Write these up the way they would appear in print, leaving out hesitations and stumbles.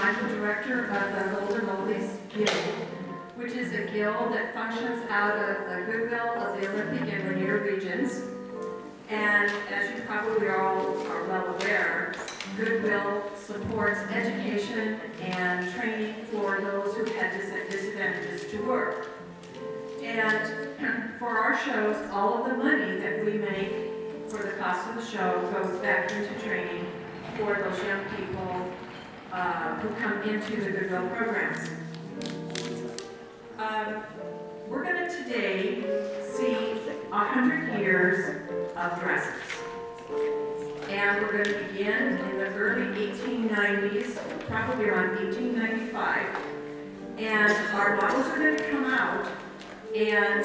I'm the director of the Oldies Guild, which is a guild that functions out of the goodwill of the Olympic and Rainier regions. And as you probably all are well aware, Goodwill supports education and training for those who had disadvantages to work. And for our shows, all of the money that we make for the cost of the show goes back into training for those young people who come into the Goodwill programs. We're going to today see 100 years of dresses. And we're going to begin in the early 1890s, probably around 1895. And our models are going to come out, and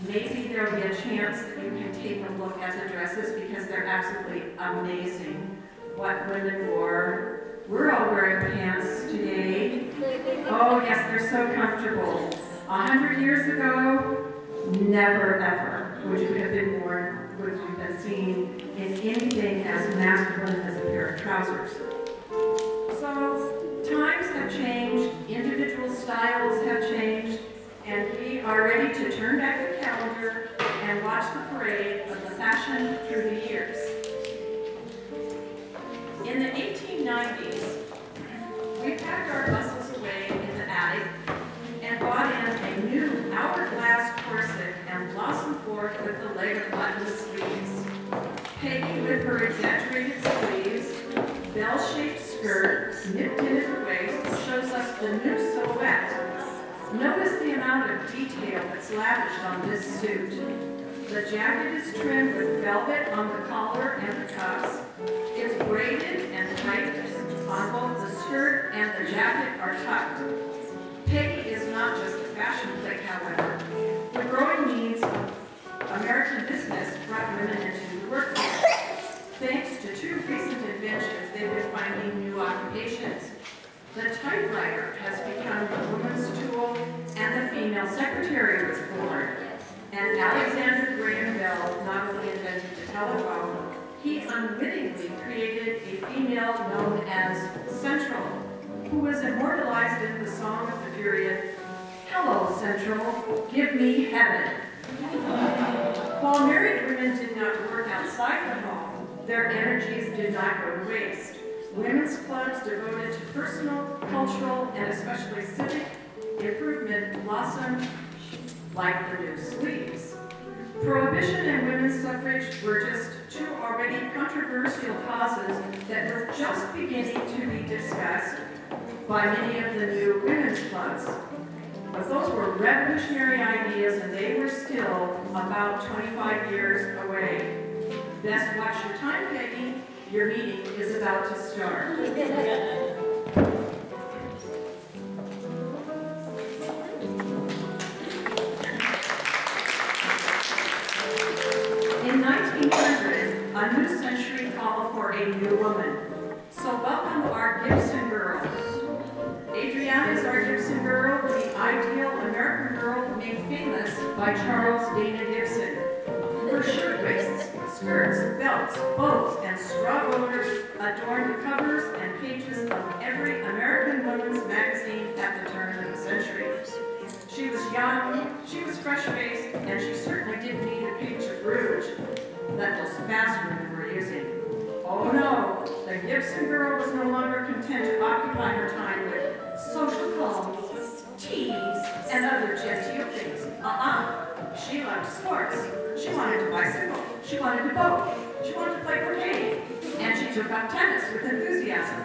maybe there'll be a chance that you can take a look at the dresses because they're absolutely amazing what women wore. We're all wearing pants today. Oh yes, they're so comfortable. 100 years ago, never ever would you have been worn, would you have been seen in anything as masculine as a pair of trousers. So times have changed, individual styles have changed, and we are ready to turn back the calendar and watch the parade of the fashion through the years. In the 1890s, we packed our muscles away in the attic and bought in a new hourglass corset and blossomed forth with the leg of buttonless sleeves. Peggy with her exaggerated sleeves, bell-shaped skirt, nipped in at the waist, shows us the new silhouette. Notice the amount of detail that's lavished on this suit. The jacket is trimmed with velvet on the collar and the cuffs. It's braided and tight on both the skirt and the jacket are tucked. Peggy is not just a fashion flick, however. The growing needs of American business brought women into the workforce. Thanks to two recent inventions, they've been finding new occupations. The typewriter has become the woman's tool, and the female secretary was born. And Alexander Graham Bell not only invented the telephone, he unwittingly created a female known as Central, who was immortalized in the song of the period, "Hello, Central, give me heaven." While married women did not work outside the home, their energies did not go to waste. Women's clubs devoted to personal, cultural, and especially civic improvement blossomed like the new sleeves. Prohibition and women's suffrage were just two already controversial causes that were just beginning to be discussed by many of the new women's clubs. But those were revolutionary ideas, and they were still about 25 years away. Best watch your time, Peggy. Your meeting is about to start. In 1900, a new century called for a new woman. So welcome our Gibson girl. Adriana is our Gibson girl, the ideal American girl made famous by Charles Dana Gibson. Her shirtwaists, skirts, belts, bows, and straw boaters adorned the covers and pages of every American woman's magazine at the turn of the century. She was young, she was fresh-faced, and she certainly didn't need a pinch of rouge that those fast women were using. Oh no, the Gibson girl was no longer content to occupy her time with social combs, teas, and other genteel things. She loved sports. She wanted to bicycle. She wanted to boat. She wanted to play croquet. And she took up tennis with enthusiasm.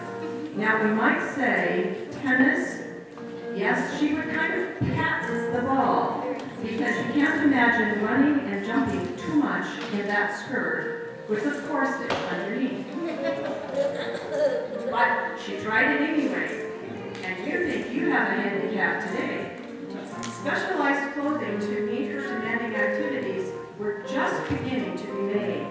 Now we might say tennis, yes, she would kind of pat the ball because you can't imagine running and jumping too much in that skirt with a corset underneath. But she tried it anyway. And you think you have a handicap today. Specialized clothing to meet her demanding activities were just beginning to be made.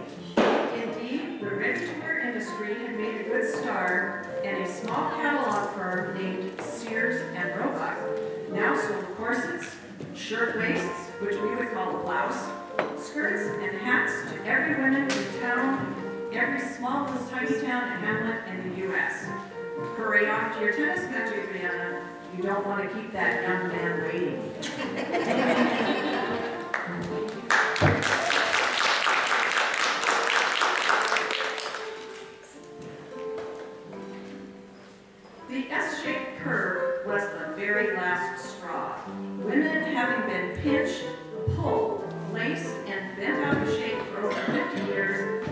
Indeed, the ready-to-wear industry had made a good start, and a small catalog firm named Sears and Roebuck now sold corsets, shirtwaists, which we would call a blouse, skirts, and hats to every woman in town, every smallest tiny town and hamlet in the U.S. Hurry off to your tennis match, Adriana. You don't want to keep that young man waiting. The S-shaped curve was the very last straw. Women, having been pinched, pulled, laced, and bent out of shape for over 50 years,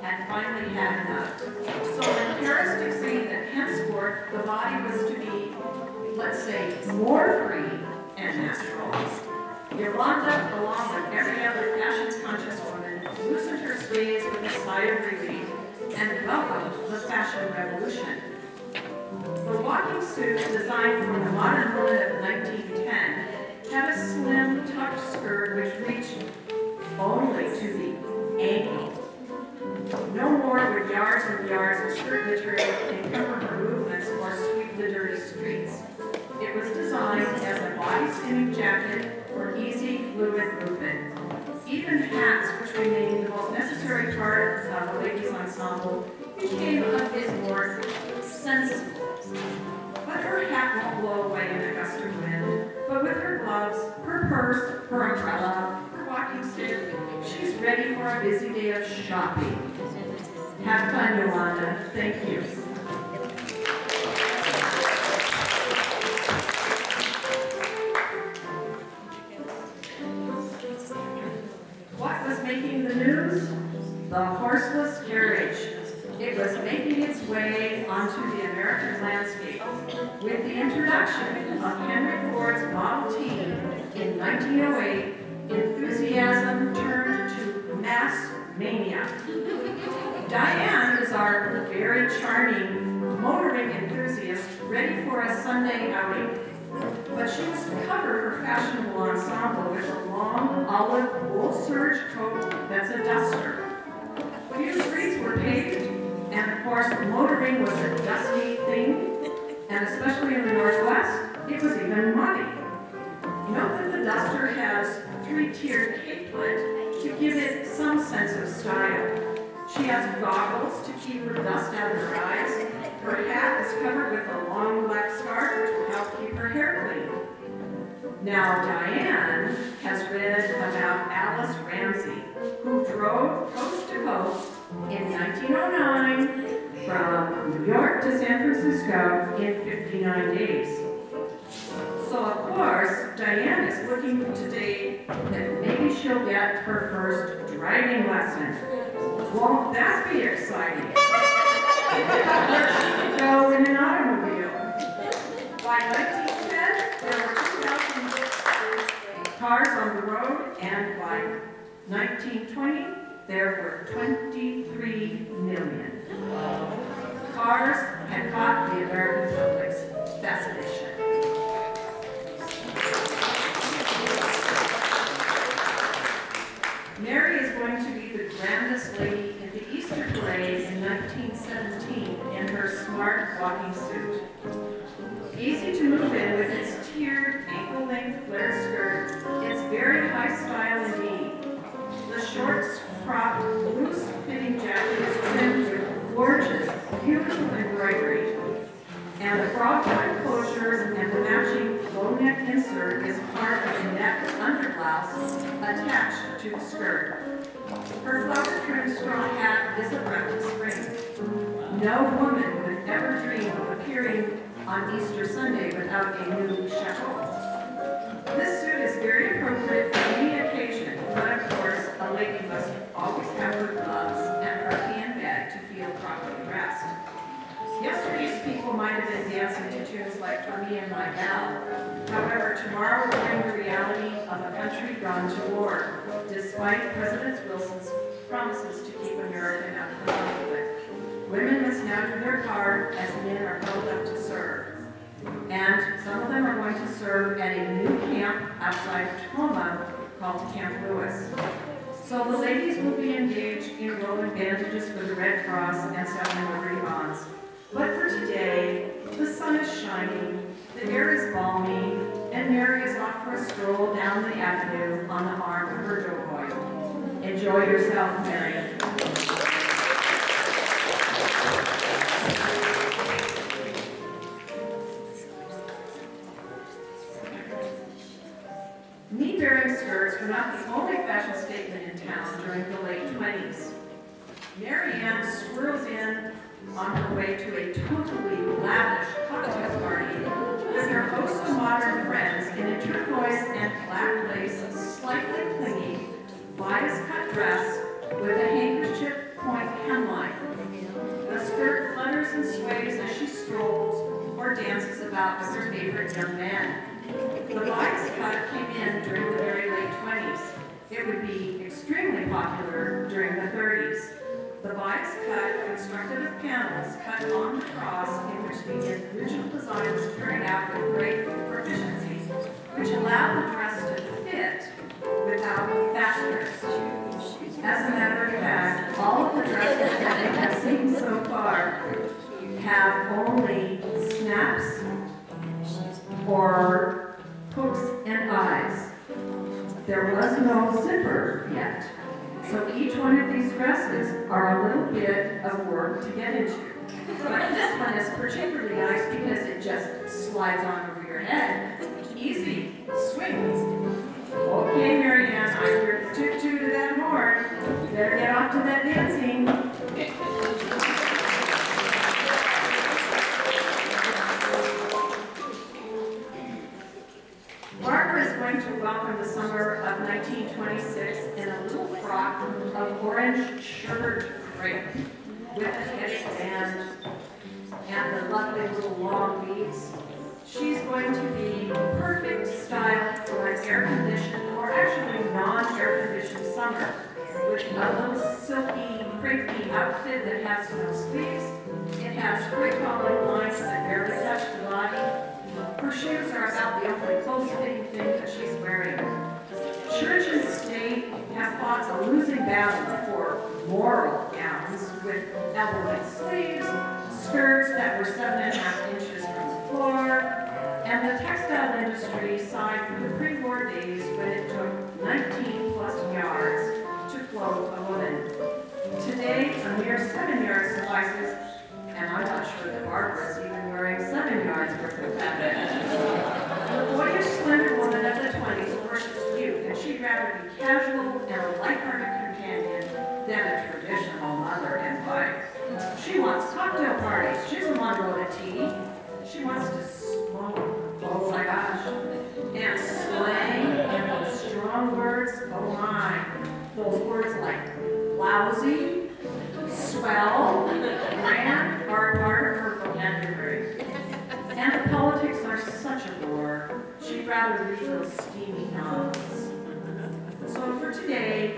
had finally had enough. So when Paris decreed that henceforth the body was to be, let's say, more free and natural, Yolanda, along with every other fashion-conscious woman, loosened her sleeves with a sigh of relief and welcomed the fashion revolution. The walking suit designed for the modern woman of 1910 had a slim, tucked skirt which reached only to the ankle. No more would yards and yards of skirt material encumber her movements or sweep the dirty streets. It was designed as a body-skimming jacket for easy, fluid movement. Even hats, which remained the most necessary part of the ladies' ensemble, became a bit more sensible. But her hat won't blow away in a gust of wind. But with her gloves, her purse, her umbrella, her walking stick, she's ready for a busy day of shopping. Have fun, Yolanda. Thank you. What was making the news? The horseless carriage. It was making its way onto the American landscape with the introduction of Henry Ford's Model T in 1908. Enthusiasm turned to mass mania. Diane is our very charming motoring enthusiast ready for a Sunday outing, but she must cover her fashionable ensemble with a long olive wool serge coat that's a duster. Few streets were paved, and of course motoring was a dusty thing, and especially in the Northwest, it was even muddy. Note that the duster has three-tiered capelet to give it some sense of style. She has goggles to keep her dust out of her eyes. Her hat is covered with a long black scarf which will help keep her hair clean. Now Diane has read about Alice Ramsey, who drove coast to coast in 1909 from New York to San Francisco in 59 days. So of course, Diane is looking today that maybe she'll get her first driving lesson. Won't that be exciting? Where she could go in an automobile. By 1910, there were 2,000 cars on the road, and by 1920, there were 23 million. Cars had caught the American public's fascination. Mary is going to be the grandest lady in the Easter Parade in 1917 in her smart walking suit. Easy to move in with its tiered ankle-length flare skirt, it's very high style indeed. The short crop, loose-fitting jacket is trimmed with gorgeous, beautiful embroidery, and the frog-like closures and the matching low-neck insert is part of the neck underblouse attached to the skirt. Her flower-trimmed straw hat is a breath of spring. No woman would ever dream of appearing on Easter Sunday without a new chapeau. This suit is very appropriate for any occasion, but of course, a lady must always have her gloves and her handbag to feel properly dressed. Yesterday's people might have been dancing to tunes like For Me and My Gal. However, tomorrow will bring the reality of a country gone to war, despite President Wilson's promises to keep America out of the conflict. Women must now do their part as men are held up to serve. And some of them are going to serve at a new camp outside Tacoma called Camp Lewis. So the ladies will be engaged in rolling bandages for the Red Cross and selling Liberty bonds. But for today, the sun is shining, the air is balmy, and Mary is off for a stroll down the avenue on the arm of her doughboy. Enjoy yourself, Mary. bikini-bearing skirts were not the only fashion statement in town during the late 20s. Mary Ann swirls in on her way to a totally lavish cocktail party with her oh-so-modern friends in a turquoise and black lace, slightly clingy, bias-cut dress with a handkerchief point hemline. The skirt flutters and sways as she strolls or dances about with her favorite young man. The bias cut came in during the very late 20s. It would be extremely popular during the 30s. The bias cut, constructed of panels cut on the cross in which the original design was carried out with great proficiency, which allowed the dress to fit without fasteners. As a matter of fact, all of the dresses that they have seen so far have only snaps or hooks and eyes. There was no zipper yet. So each one of these dresses are a little bit of work to get into. But this one is particularly nice because it just slides on over your head. Easy, swing. Okay, Mary Ann, I hear the toot-toot of that horn. You better get off to that dancing. Barbara is going to welcome the summer of 1926 in a little frock of orange sugared crepe with a headband and the lovely little long beads. She's going to be perfect style for an air-conditioned, or actually non-air-conditioned summer, with a little silky, crepey outfit that has no sleeves. It has free-falling lines that barely touch the body. Her shoes are about the only close-fitting thing that she's wearing. Church and state have fought a losing battle for moral gowns with elbow-length sleeves, skirts that were 7.5 inches from the floor, and the textile industry sighed for the pre-war days when it took 19 plus yards to clothe a woman. Today, a mere 7 yards suffices, and I'm not sure that Barbara is even wearing 7 yards worth of fabric. The boyish, slender woman of the 20s worships youth, and she'd rather be casual and a light-hearted companion than a traditional mother and wife. She wants cocktail parties. She doesn't want to go to tea. She wants to smoke. Oh my gosh. And slang and those strong words. Oh my. Those words like lousy, swell, grand are part of her vocabulary. And the politics are such a bore. She'd rather read those steamy novels. So for today,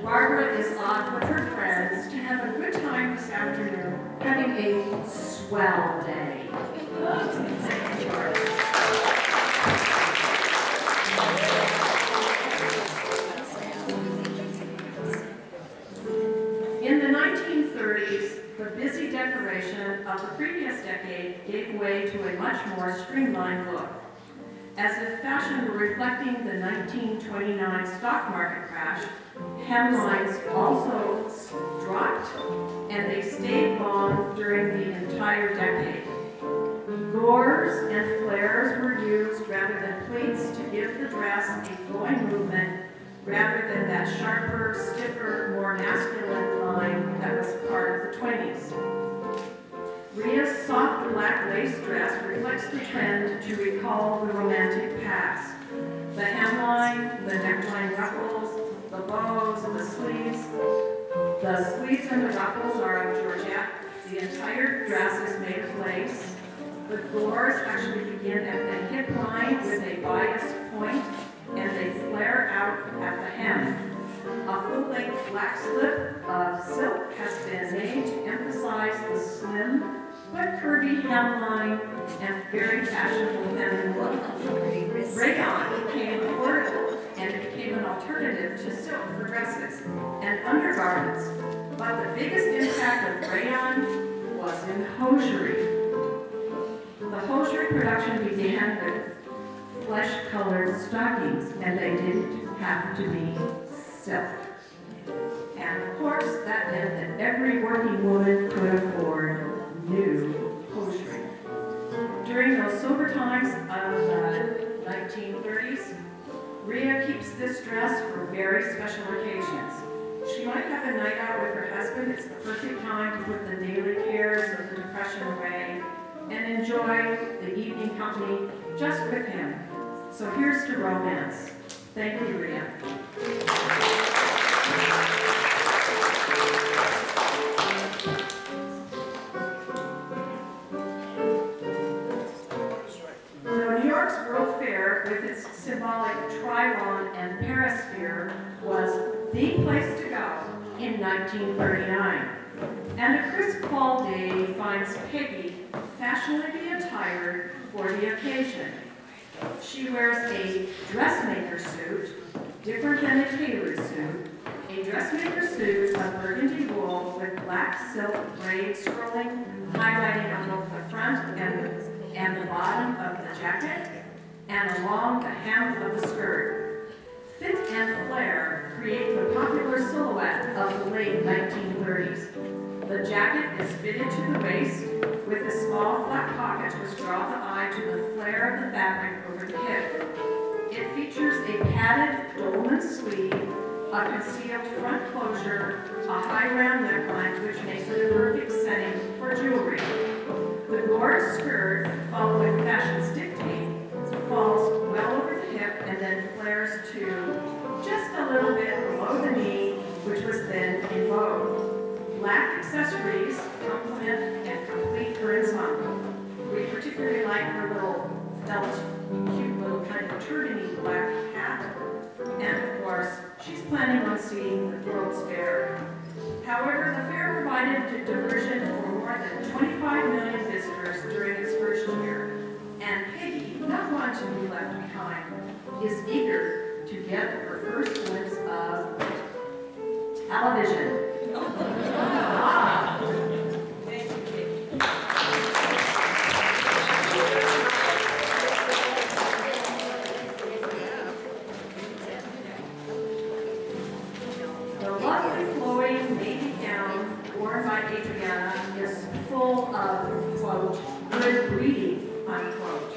Barbara is off with her friends to have a good time this afternoon, having a swell day. Thank you, Barbara. In the 1930s, the busy decoration of the previous decade gave way to a much more streamlined look. As if fashion were reflecting the 1929 stock market crash, hemlines also dropped, and they stayed long during the entire decade. Gores and flares were used rather than pleats to give the dress a flowing movement, rather than that sharper, stiffer, more masculine line that was part of the 20s. Rhea's soft black lace dress reflects the trend to recall the romantic past. The hemline, the neckline ruffles, the bows, the sleeves. The sleeves and the ruffles are of georgette. The entire dress is made of lace. The gores actually begin at the hip line with a bias point, and they flare out at the hem. A full-length black slip of silk has been made to emphasize the slim but curvy hemline and very fashionable feminine look. Rayon became affordable, and it became an alternative to silk for dresses and undergarments. But the biggest impact of rayon was in hosiery. The hosiery production began with flesh-colored stockings, and they didn't have to be silk. And of course, that meant that every working woman could afford new hosiery. During those sober times of the 1930s, Rhea keeps this dress for very special occasions. She might have a night out with her husband. It's the perfect time to put the daily cares of the depression away and enjoy the evening company just with him. So here's to romance. Thank you, Rhea. New York's World Fair, with its symbolic trilon and perisphere, was the place to go in 1939. And a crisp fall day finds Peggy fashionably attired for the occasion. She wears a dressmaker suit, different than a tailor suit, a dressmaker suit of burgundy wool with black silk braid scrolling, highlighting on both the front and the bottom of the jacket, and along the hem of the skirt. Fit and flare create the popular silhouette of the late 1930s. The jacket is fitted to the waist with a small flat pocket which draw the eye to the flare of the fabric over the hip. It features a padded dolman sleeve, a concealed front closure, a high round neckline which makes it a perfect setting for jewelry. The gorgeous skirt, following fashion's dictate, falls well over the hip and then flares to just a little bit below the knee, which was then in vogue. Black accessories complement and complete her ensemble. We particularly like her little felt, cute little kind of turbany black hat. And of course, she's planning on seeing the World's Fair. However, the fair provided diversion for more than 25 million visitors during its first year. And Peggy, not wanting to be left behind, is eager to get her first glimpse of television. Thank you, Peggy. The lovely flowing navy gown worn by Adriana is full of, quote, good breeding, unquote.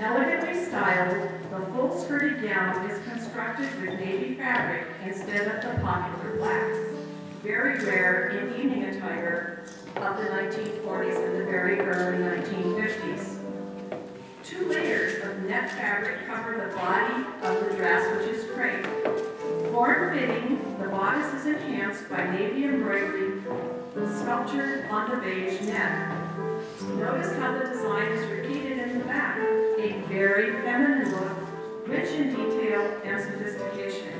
Elegantly styled, the full-skirted gown is constructed with navy fabric instead of the popular black, very rare in evening attire of the 1940s and the very early 1950s. 2 layers of net fabric cover the body of the dress, which is crepe. Form-fitting, the bodice is enhanced by navy embroidery sculptured on the beige net. Notice how the design is repeated in the back, a very feminine look, rich in detail and sophistication.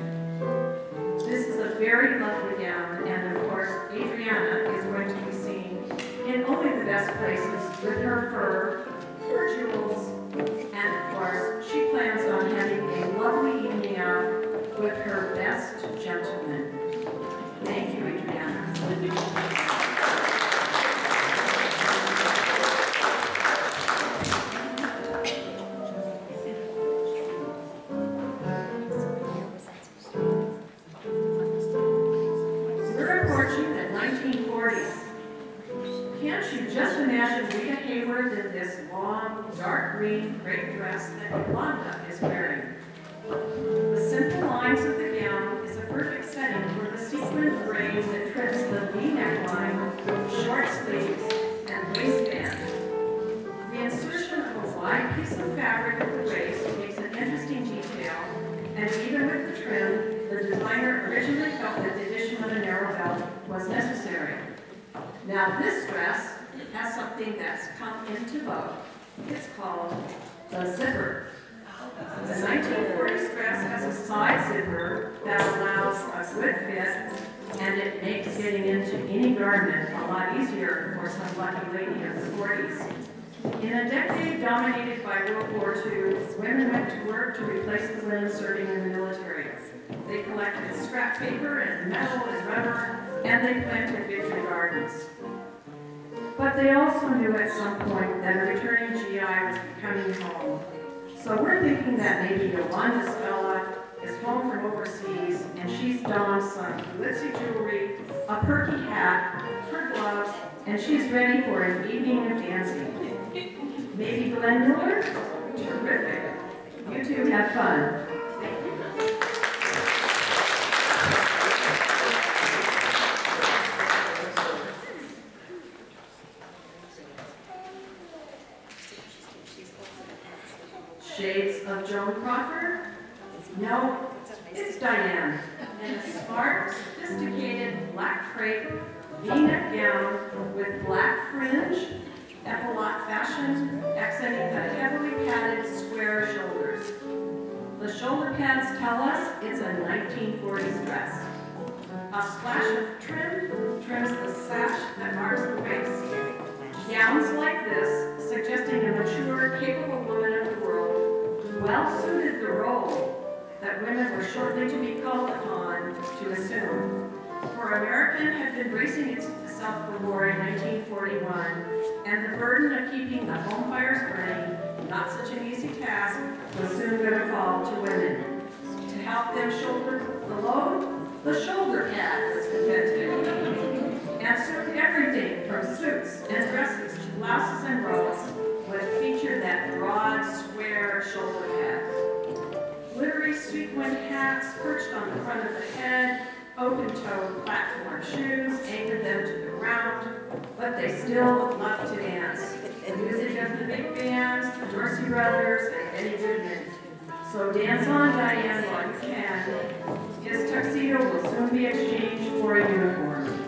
This is a very lovely gown, and of course, Adriana is going to be seen in only the best places with her fur, her jewels, and of course, she plans on having a lovely evening out with her best gentleman. Thank you, Adriana. We're approaching the 1940s. Can't you just imagine Rita Hayward in this long, dark green crepe dress that Yolanda is wearing? The simple lines of the gown is a perfect setting for the sequined braid that trims the V neckline, short sleeves, and waistband. The insertion of a wide piece of fabric at the waist makes an interesting detail, and even with the trim, the designer originally felt that the addition of a narrow belt was necessary. Now this dress has something that's come into vogue. It's called the zipper. The 1940s dress has a side zipper that allows a good fit, and it makes getting into any garment a lot easier for some lucky lady of the 40s. In a decade dominated by World War II, women went to work to replace the women serving in the military. They collected scrap paper and metal and rubber, and they planted victory gardens. But they also knew at some point that a returning GI was becoming home. So we're thinking that maybe Yolanda Stella is home from overseas and she's donned some glitzy jewelry, a perky hat, her gloves, and she's ready for an evening of dancing. Maybe Glenn Miller? Terrific. You two have fun. Shades of Joan Crawford? No, it's Diane, in a smart, sophisticated black crepe V-neck gown with black fringe, epaulette fashion, accenting the heavily padded square shoulders. The shoulder pads tell us it's a 1940s dress. A splash of trim trims the sash that marks the waist. Gowns like this, suggesting a mature, capable woman of the world, well suited the role that women were shortly to be called upon to assume. For American had been bracing itself for war in 1941, and the burden of keeping the home fires burning, not such an easy task, was soon going to fall to women. To help them shoulder the load, the shoulder pad was invented. And soon everything from suits and dresses to blouses and robes would feature that broad, square shoulder pad. Glittery sequin hats perched on the front of the head, open-toed platform shoes anchored them to the ground, but they still loved to dance. The music of the big bands, the Dorsey Brothers, and Benny Goodman. So dance on, Diane, while you can. His tuxedo will soon be exchanged for a uniform.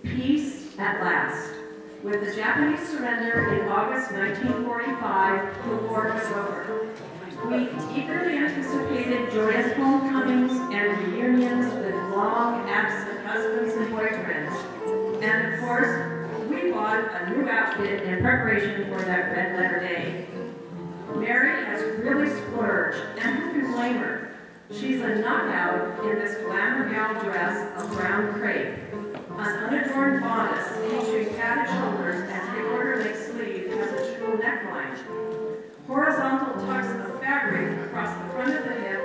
Peace at last. With the Japanese surrender in August 1945, the war was over. We eagerly anticipated joyous homecomings and reunions with long absent husbands and boyfriends. And of course, we bought a new outfit in preparation for that red letter day. Mary has really splurged, and who can blame her? She's a knockout in this glamour gal dress of brown crepe. An unadorned bodice featuring padded shoulders and three-quarter length sleeve has a jewel neckline. Horizontal tucks of fabric across the front of the hip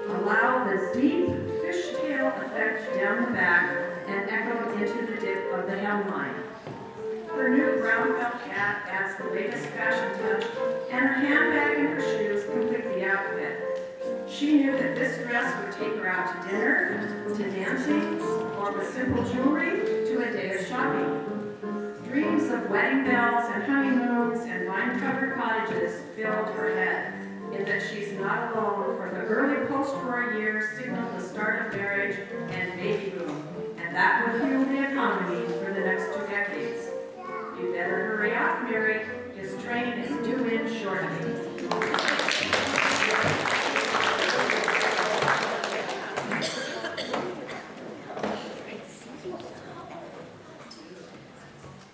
allow the deep fishtail effect down the back and echo into the dip of the hemline. Her new brown felt hat adds the latest fashion touch, and her handbag and her shoes complete the outfit. She knew that this dress would take her out to dinner, to dancing, or with simple jewelry, to a day of shopping. Dreams of wedding bells and honeymoons and vine-covered cottages filled her head, in that she's not alone, for the early post-war years signaled the start of marriage and baby boom, and that would fuel the economy for the next 2 decades. You better hurry up, Mary. His train is due in shortly.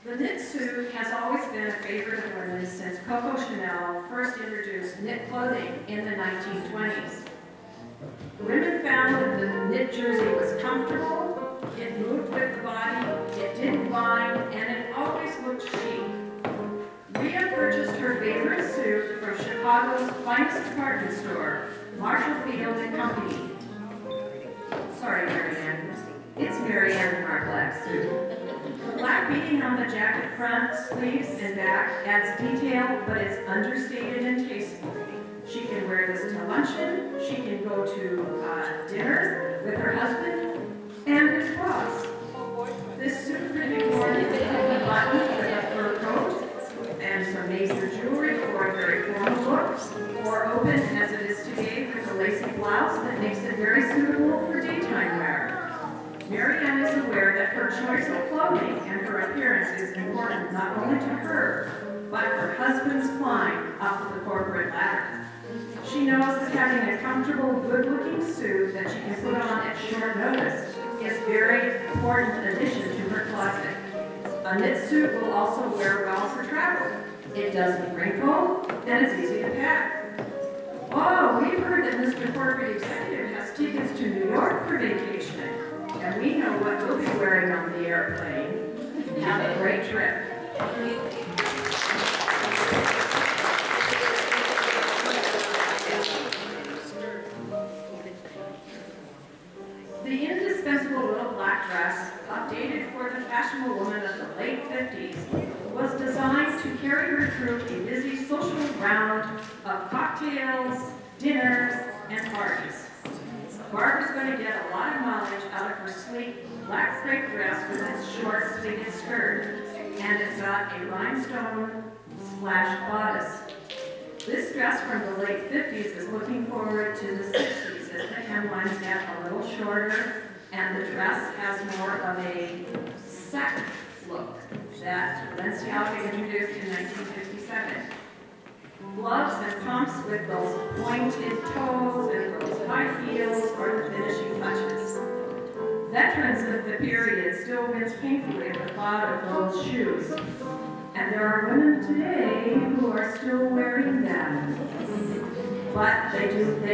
The knit suit has always been a favorite of women since Coco Chanel first introduced knit clothing in the 1920s. Women found that the knit jersey was comfortable, it moved with the body, it didn't bind, and it always looked chic. Rhea purchased her favorite suit from Chicago's finest department store, Marshall Field and Company. Sorry, Marianne. It's Marianne in our black suit. The black beading on the jacket front, sleeves, and back adds detail, but it's understated and tasteful. She can wear this to luncheon, she can go to dinner with her husband and his boss. This suit could be worn with a button with a fur coat and some major jewelry for a very formal look, or open as it is today with a lacy blouse that makes it very suitable for daytime wear. Marianne is aware that her choice of clothing and her appearance is important not only to her, but her husband's climb up the corporate ladder. She knows that having a comfortable, good-looking suit that she can put on at short notice is a very important addition to her closet. A knit suit will also wear well for travel. It doesn't wrinkle, and it's easy to pack. Oh, we've heard that Mr. Corporate Executive has tickets to New York for vacationing. And we know what we'll be wearing on the airplane. Have a great trip. The indispensable little black dress, updated for the fashionable woman of the late 50s, was designed to carry her through a busy social round of cocktails, dinners, and parties. Barb is going to get a lot of mileage out of her sleek black crepe dress with its short pleated skirt, and it's got a rhinestone splash bodice. This dress from the late 50s is looking forward to the 60s as the hemlines get a little shorter and the dress has more of a sack look that Balenciaga introduced in 1957. Gloves and pumps with those pointed toes and those high heels are the finishing touches. Veterans of the period still wince painfully at the thought of those shoes. And there are women today who are still wearing them. But they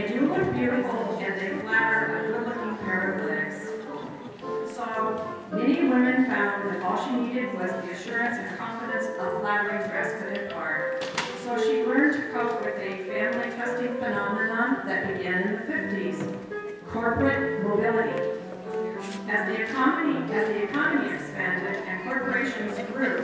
do look beautiful and they flatter a good-looking pair of legs. So many women found that all she needed was the assurance and confidence a flattering dress could impart. So she learned to cope with a family-testing phenomenon that began in the 50s, corporate mobility. As the economy expanded and corporations grew,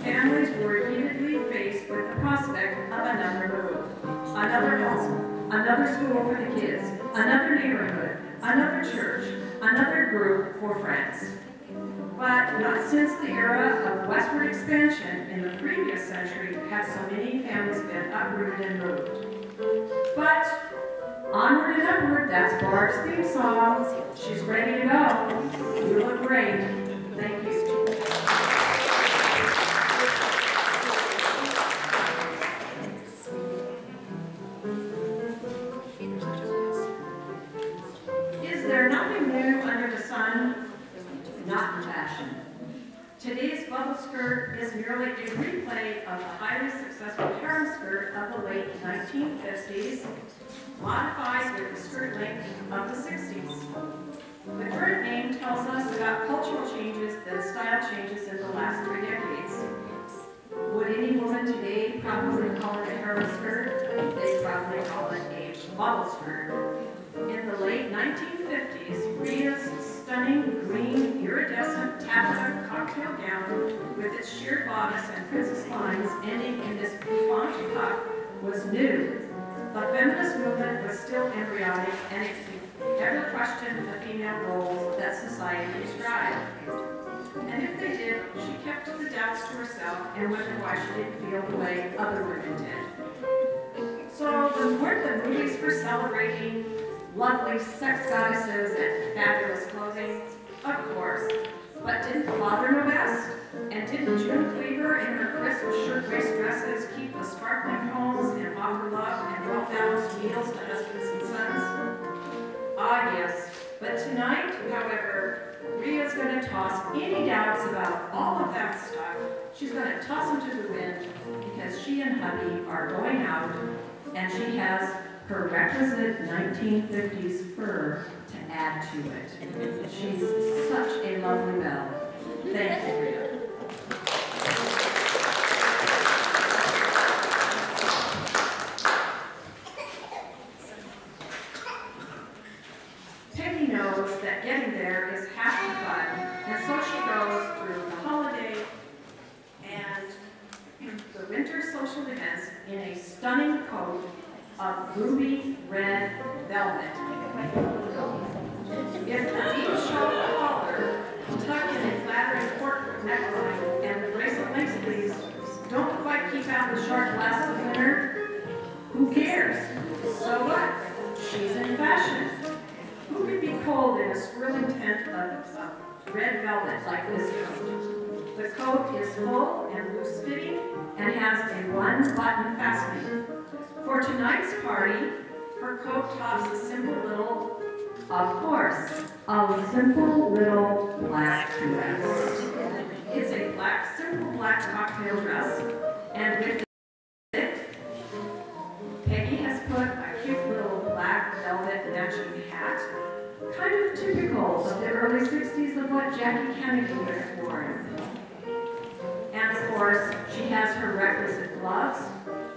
families were repeatedly faced with the prospect of another move, another home, another school for the kids, another neighborhood, another church, another group for friends. But not since the era of westward expansion in the previous century have so many families been uprooted and moved. But onward and upward, that's Barb's theme song. She's ready to go. You look great. Thank you. Is there nothing new under the sun? Not in fashion. Today's bubble skirt is merely a replay of the highly successful harem skirt of the late 1950s, modified with the skirt length of the 60s. The current name tells us about cultural changes and style changes in the last 3 decades. Would any woman today probably call it a harem skirt? They'd probably call it a bubble skirt. In the late 1950s, Rhea's stunning green iridescent taffeta cocktail gown with its sheer bodice and princess lines ending in this bouffant puff was new. The feminist movement was still embryonic and it never questioned the female roles that society prescribed. And if they did, she kept the doubts to herself and wondered why she didn't feel the way other women did. So weren't the movies for celebrating lovely sex goddesses and fabulous clothing? Of course. But didn't Father know best? And didn't June Cleaver in her crisp shirt-waist dresses keep the sparkling homes and offer love and well-balanced meals to husbands and sons? Ah, yes. But tonight, however, Rhea's going to toss any doubts about all of that stuff. She's going to toss them to the wind because she and hubby are going out and she has her requisite 1950s fur to add to it. She's such a lovely belle. Thank you, Rhea. Peggy knows that getting there is half the fun, and so she goes through the holiday and the winter social events in a stunning coat of ruby red velvet. If the deep shoulder collar, tucked in a flattering cork neckline, and the bracelet length sleeves don't quite keep out the sharp glass of winter, who cares? So what? She's in fashion. Who could be cold in a swirling tent of red velvet like this coat? The coat is full and loose-fitting and has a one-button fastening. For tonight's party, her coat tops a simple little, of course, a simple little black dress. It's a simple black cocktail dress, and with it, Peggy has put a cute little black velvet matching hat, kind of typical of the early 60s of what Jackie Kennedy would have worn. And of course, she has her requisite gloves,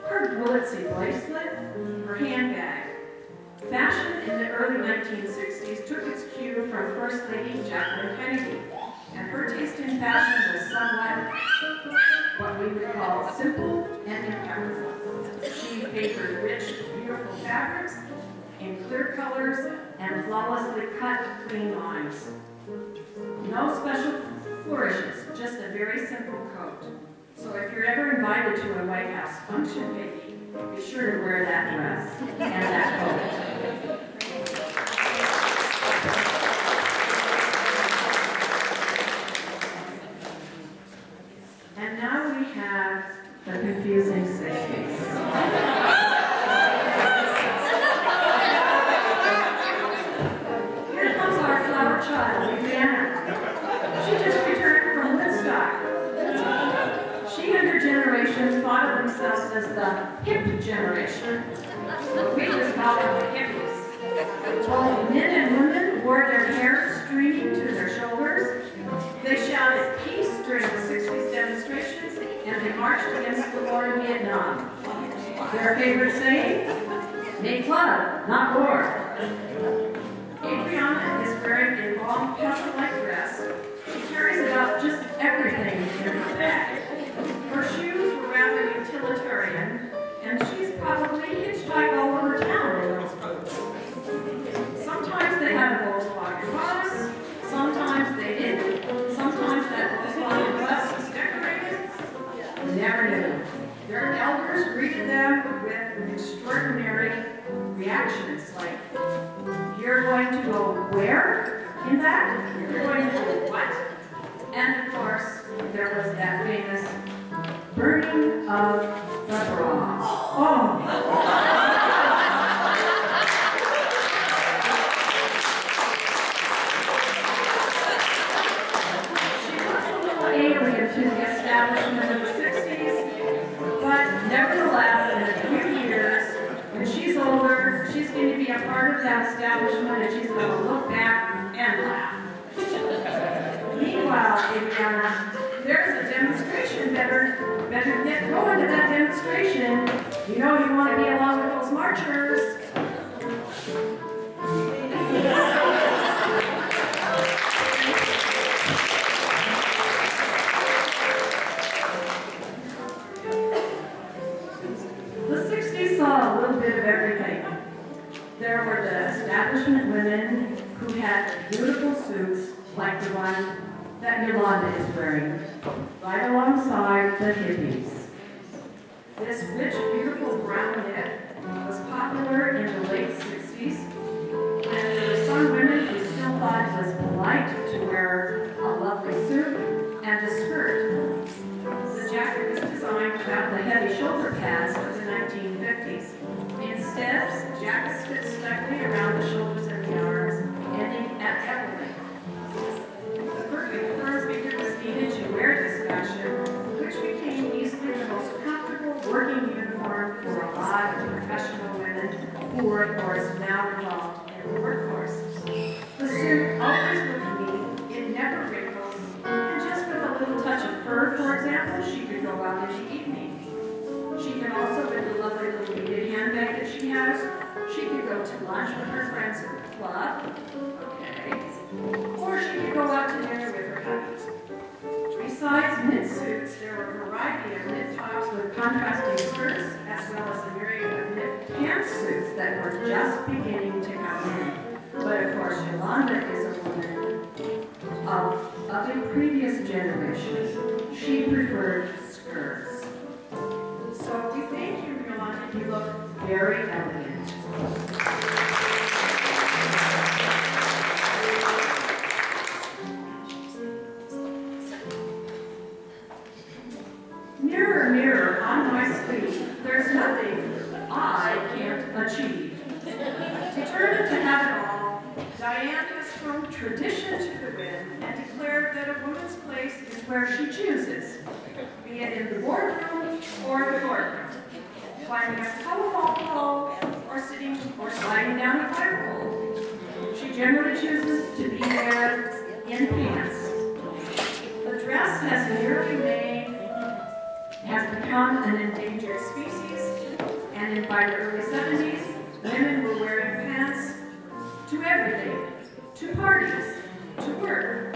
her Willitsy bracelet, her handbag. Fashion in the early 1960s took its cue from First Lady Jacqueline Kennedy, and her taste in fashion was somewhat what we would call simple and impeccable. She favored rich, beautiful fabrics in clear colors and flawlessly cut, clean lines. No special flourishes, just a very simple coat. So if you're ever invited to a White House function, Peggy, be sure to wear that dress and that coat. And now we have the confusing 60s. Here comes our flower child, Rihanna. She just returned from Woodstock. She and her generation thought of themselves as the hip generation. We just call them the hippies. Both men and women wore their hair streaming to their shoulders. They shouted peace during the 60s demonstrations, and they marched against the war in Vietnam. Their favorite saying? Make love, not war. Adriana is wearing a long pencil-like dress. She carries about just everything in her bag. Her shoes were rather utilitarian, and she's probably hitchhiked all over town in those boots. Sometimes they had a Volkswagen bus, sometimes they didn't. Sometimes that Volkswagen bus was decorated. You never knew. Their elders greeted them with extraordinary reactions like, "You're going to go where in that? You're going to do what?" And of course, there was that famous burning of the bra. Oh! She looks a little alien to the establishment of the 60s, but nevertheless, in a few years, when she's older, she's going to be a part of that establishment, and she's going to look back and laugh. Meanwhile, Adriana, there's a demonstration. Better get going to that demonstration. You know you want to be along with those marchers. The 60s saw a little bit of everything. There were the establishment women who had beautiful suits like the one that Yolanda is wearing, right alongside the hippies. This rich, beautiful brown knit was popular in the late 60s, and there were some women who still thought it was polite to wear a lovely suit and a skirt. The jacket was designed without the heavy shoulder pads of the 1950s. Instead, jackets fit snugly around the shoulders and the arms, ending at hip length. The perfect firm figure was needed to wear this fashion, which became easily the most comfortable working uniform for a lot of professional women who were, of course, now involved in the workforce. The suit always looked neat, it never wrinkled, and just with a little touch of fur, for example, she could go out in the evening. She can also, with the lovely little beaded handbag that she has, she could go to lunch with her friends at the club, okay, or she could go out to dinner with her hubbies. Besides knit suits, there were a variety of knit tops with contrasting skirts, as well as a myriad of knit pantsuits that were just beginning to come in. But of course, Yolanda is a woman of a previous generation. She preferred skirts. So we thank you, Yolanda. You look very elegant. Mirror, mirror on my sleeve, there's nothing I can't achieve. Determined to have it all, Diane has thrown tradition to the wind and declared that a woman's place is where she chooses, be it in the boardroom or the courtroom, climbing a telephone pole or sitting or sliding down a fire pole. She generally chooses to be there in pants. The dress has become an endangered species, and by the early 70s, women were wearing pants to everything, to parties, to work,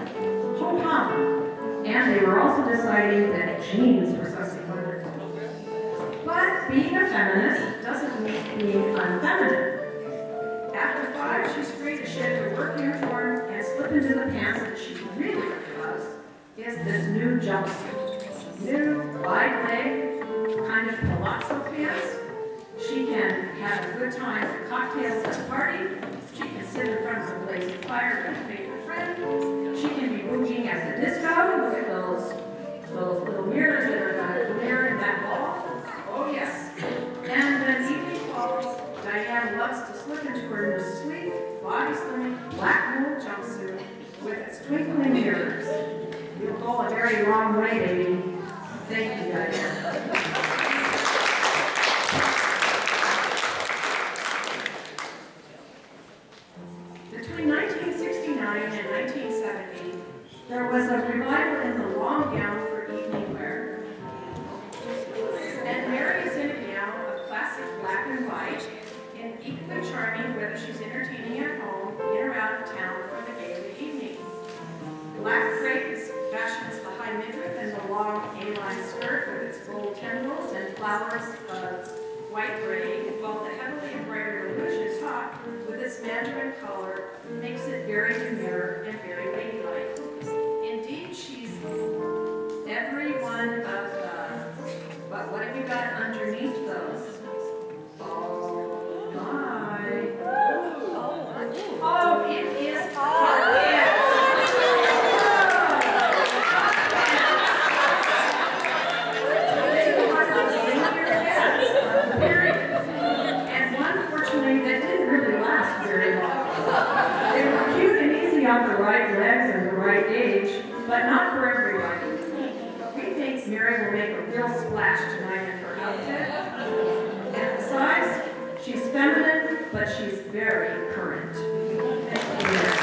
ho-hum, and they were also deciding that jeans were feminist doesn't mean unfeminine. After 5, she's free to shed her work uniform and slip into the pants that she really loves, is this new jumpsuit. New, wide leg, kind of palazzo pants. She can have a good time with cocktails at a party. She can sit in front of a blazing fire with a favorite friend. She can be boogieing at the disco. Look at those little mirrors that are going to glare in that wall. Oh yes. And when evening falls, Diane loves to slip into her new sleek, body-slimming, black wool jumpsuit with its twinkling mirrors. You'll go a very long way, baby. Thank you, Diane. Between 1969 and 1970, there was a revival in the long gown for evening wear. And Mary is in a gown of classic black and white, and equally charming whether she's entertaining at home, in or out of town for the gay of the evening. Black crepe is fashioned as the high midriff and the long A-line skirt with its gold tendrils and flowers of white braid, while the heavily embroidered ruche top with its mandarin collar makes it very demure and very ladylike. Indeed, she's every one of the, but what have you got underneath those? Oh my. Oh, it is hot. Yes. And one, fortunately, that didn't really last very long. They were cute and easy on the right legs and the right age, but not for everybody. We think Mary will make a real splash tonight in her outfit. And besides, she's feminine, but she's very current. Thank you, Mary.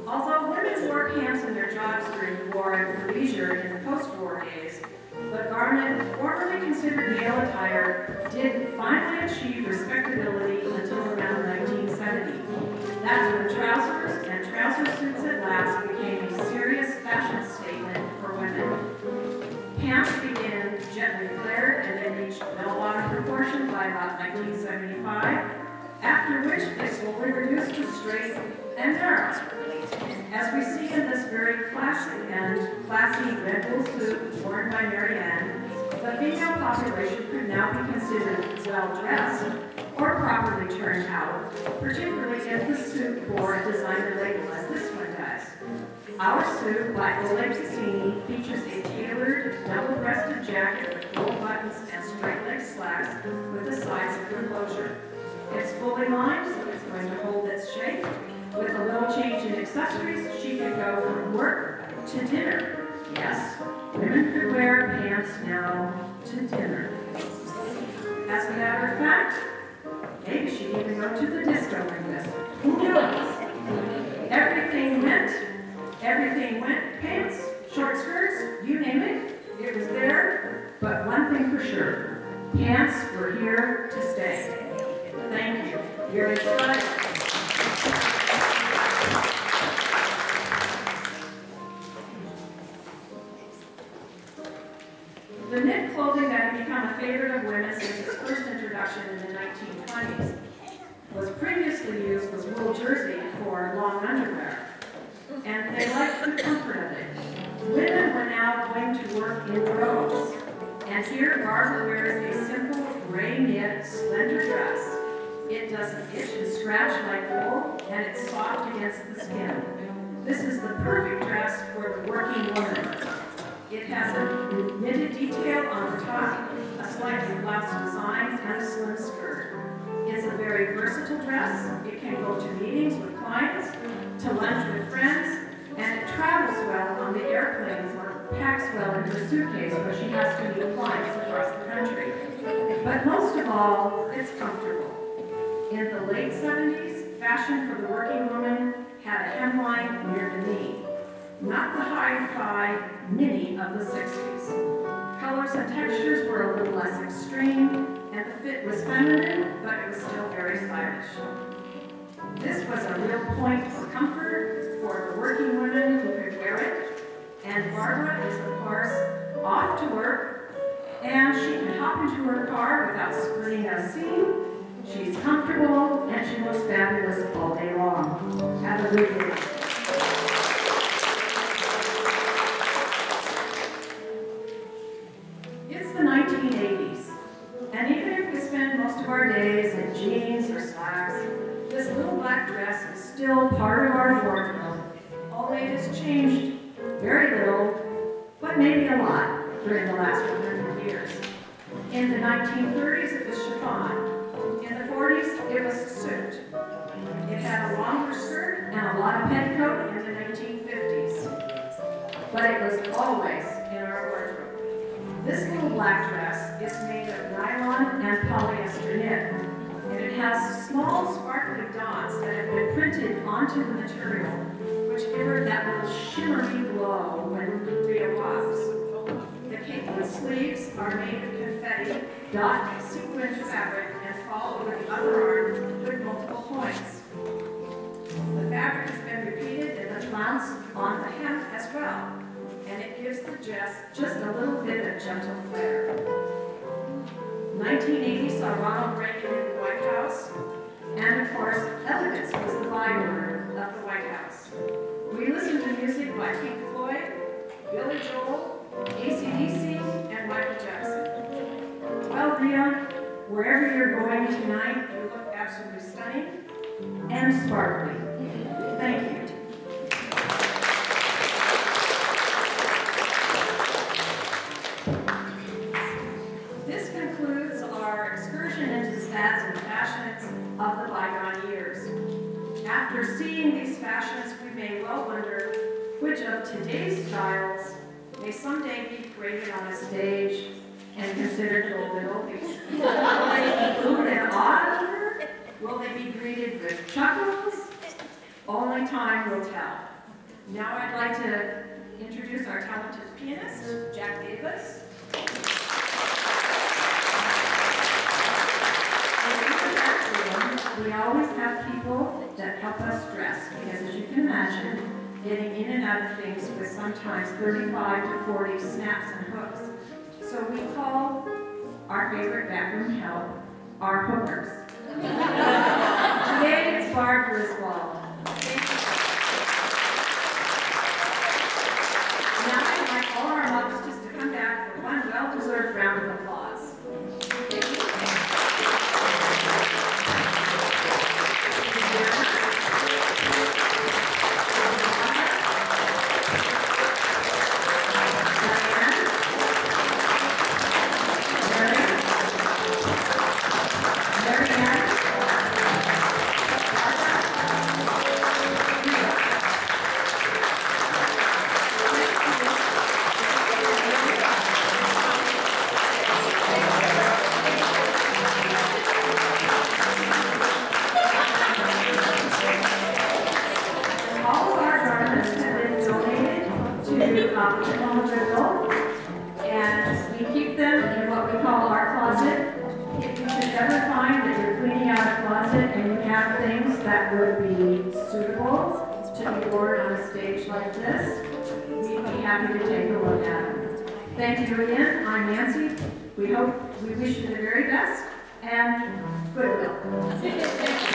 Although women wore pants in their jobs during the war and for leisure in the post-war days, the garment formerly considered male attire did finally achieve respectability until around 1970. That's when trousers and trouser suits at last became a serious fashion statement for women. Pants began gently flared and then reached bell-bottom proportion by about 1975, after which they slowly reduced to straight and narrow. As we see in this very classic and classy red wool suit worn by Mary Ann, the female population could now be considered well-dressed or properly turned out, particularly if the suit bore a designer label as this one does. Our suit by Oldies features a tailored, double-breasted jacket with gold buttons and straight-leg slacks with the sides of the closure. It's fully lined, so it's going to hold its shape. With a little change in accessories, she can go from work to dinner. Yes, women could wear pants now to dinner. As a matter of fact, maybe she'd even go to the disco like this. Who knows? Everything went, pants, short skirts, you name it, it was there. But one thing for sure, pants were here to stay. Thank you. You're excited. The knit clothing that had become a favorite of women since its first introduction in the 1920s was previously used as wool jersey for long underwear, and they liked the comfort of it. Women were now going to work in droves, and here Barbara wears a simple gray knit slender dress. It doesn't itch and scratch like wool, and it's soft against the skin. This is the perfect dress for the working woman. It has a knitted detail on the top, a slightly blouse design, and a slim skirt. It's a very versatile dress. It can go to meetings with clients, to lunch with friends, and it travels well on the airplanes or packs well in her suitcase where she has to meet clients across the country. But most of all, it's comfortable. In the late 70s, fashion for the working woman had a hemline near the knee, not the high thigh mini of the 60s. Colors and textures were a little less extreme, and the fit was feminine, but it was still very stylish. This was a real point for comfort for the working women who could wear it, And Barbara is, of course, off to work, and she can hop into her car without splitting a seam. She's comfortable, and she looks fabulous all day long. Have a good day. It's the 1980s, and even if we spend most of our days in jeans or slacks, this little black dress is still part of our wardrobe. Only it has changed very little, but maybe a lot during the last 100 years. In the 1930s, it was chiffon. In the 40s, it was suit. It had a longer skirt and a lot of petticoat in the 1950s. But it was always in our wardrobe. This little black dress is made of nylon and polyester knit, and it has small sparkly dots that have been printed onto the material, which give her that little shimmery glow when Rhea walks. The cape and sleeves are made of confetti, dot sequin fabric, and fall over the other arm with multiple points. The fabric has been repeated in the flounce on the hem as well, and it gives the dress just a little bit of gentle flair. 1980 saw Ronald Reagan in the White House, and of course, elegance was the byword of the White House. We listened to music by Pink Floyd, Billy Joel, AC/DC, and Michael Jackson. Well, Rhea, wherever you're going tonight, you look absolutely stunning and sparkly. Thank you. This concludes our excursion into the fads and fashions of the bygone years. After seeing these fashions, we may well wonder which of today's styles may someday be paraded on a stage and considered golden oldies. Will they be booed and awed over? Will they be greeted with chuckles? Only time will tell. Now I'd like to introduce our talented pianist, Jack Davis. We always have people that help us dress, because as you can imagine, getting in and out of things with sometimes 35 to 40 snaps and hooks. So we call our favorite backroom help our hookers. Today it's Barb Griswold. Now I'd like all our mothers just to come back for one well-deserved round of applause. Thank you. And we keep them in what we call our closet. If you should ever find that you're cleaning out a closet and you have things that would be suitable to be worn on a stage like this, we'd be happy to take a look at them. Thank you again. I'm Nancy. We wish you the very best and goodwill.